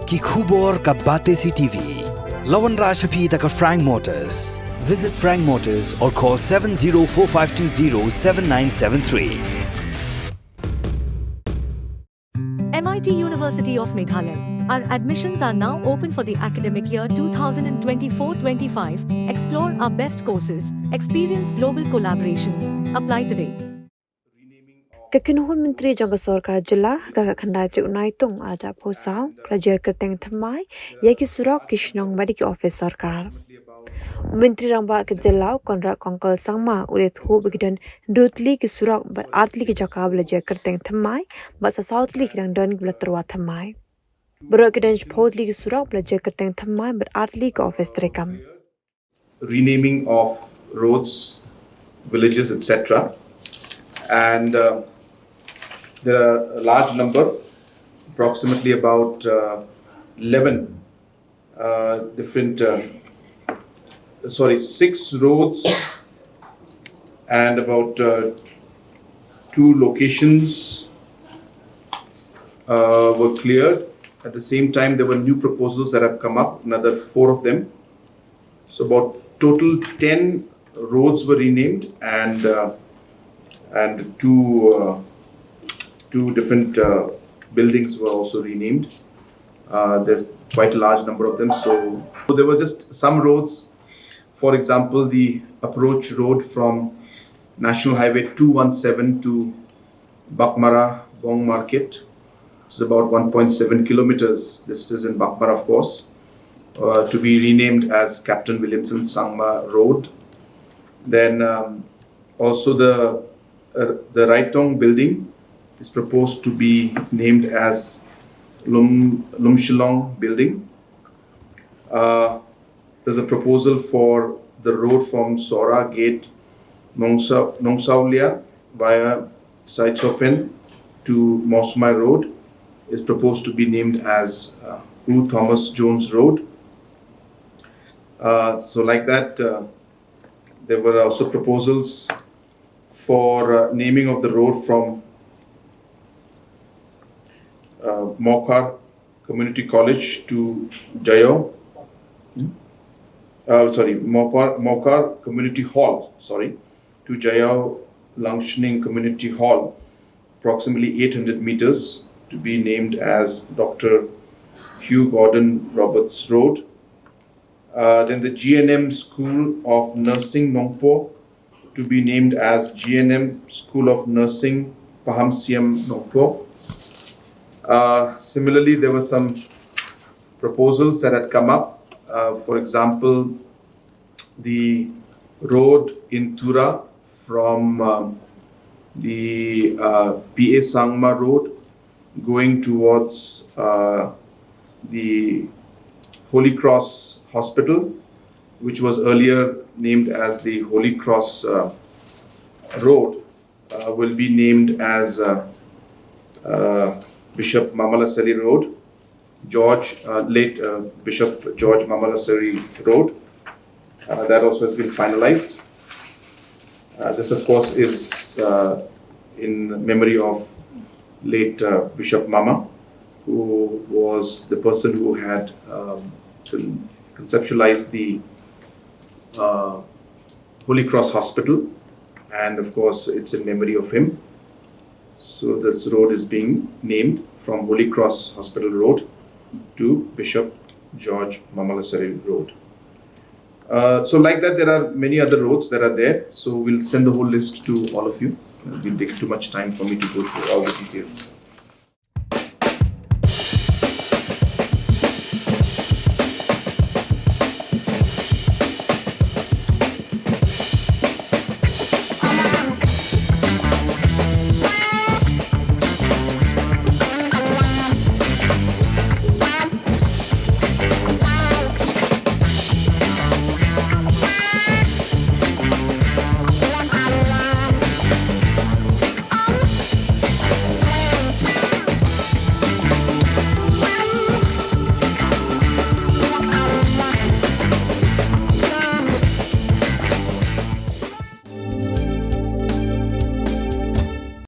कि खूबोर का बातें सी टीवी लवन राशपी तक Frank Motors. Visit Frank Motors or call 7045207973. MIT University of Meghalaya. Our admissions are now open for the academic year 2024-25. Explore our best courses, experience global collaborations. Apply today. Kakinuhun Menteri Jangka Sorkar Jela Kakakhandai Tri Unaitung Aja Posau Kerajaan Kyrteng Thymmai Yaki Surok ki Shnong Badi ki Ophis Sorkar. Menteri Ramba ke Jela Konrak Kongkol Sangma Ulet Hu Begidan Drutli ki Surok Ber Artli ki Jaka Belajar Kyrteng Thymmai Bat Sasautli ki Dang Don Bela Terwa Thymmai. Berok Kedan Podli ki Surok Belajar Kyrteng Thymmai Ber Artli ki Ophis Terekam. Renaming of roads, villages, etc. And there are a large number, approximately about 11 different, 6 roads and about 2 locations were cleared. At the same time, there were new proposals that have come up, another 4 of them. So about total 10 roads were renamed and 2 different buildings were also renamed. There's quite a large number of them. So there were just some roads, for example, the approach road from National Highway 217 to Bakmara Bong Market, which is about 1.7 kilometers. This is in Bakmara, of course, to be renamed as Captain Williamson Sangma Road. Then also the Raitong building is proposed to be named as Lumshilong building. There's a proposal for the road from Sora Gate Nongsaulia via Saitsopen to Mosmai Road is proposed to be named as U. Thomas Jones Road. So like that, there were also proposals for naming of the road from Mokar Community College to Jayo. Mokar Community Hall, to Jayo Langshning Community Hall, approximately 800 meters, to be named as Dr. Hugh Gordon Roberts Road. Then the GNM School of Nursing Nongpo to be named as GNM School of Nursing Pahamsiam Nongpo. Similarly, there were some proposals that had come up. For example, the road in Tura from the PA Sangma Road going towards the Holy Cross Hospital, which was earlier named as the Holy Cross Road, will be named as Bishop Mamalasari Road, late Bishop George Mamalasari Road. That also has been finalized. This, of course, is in memory of late Bishop Mama, who was the person who had conceptualized the Holy Cross Hospital, and of course it's in memory of him. So this road is being named from Holy Cross Hospital Road to Bishop George Mamalasari Road. So like that, there are many other roads that are there. So we'll send the whole list to all of you. It will take too much time for me to go through all the details.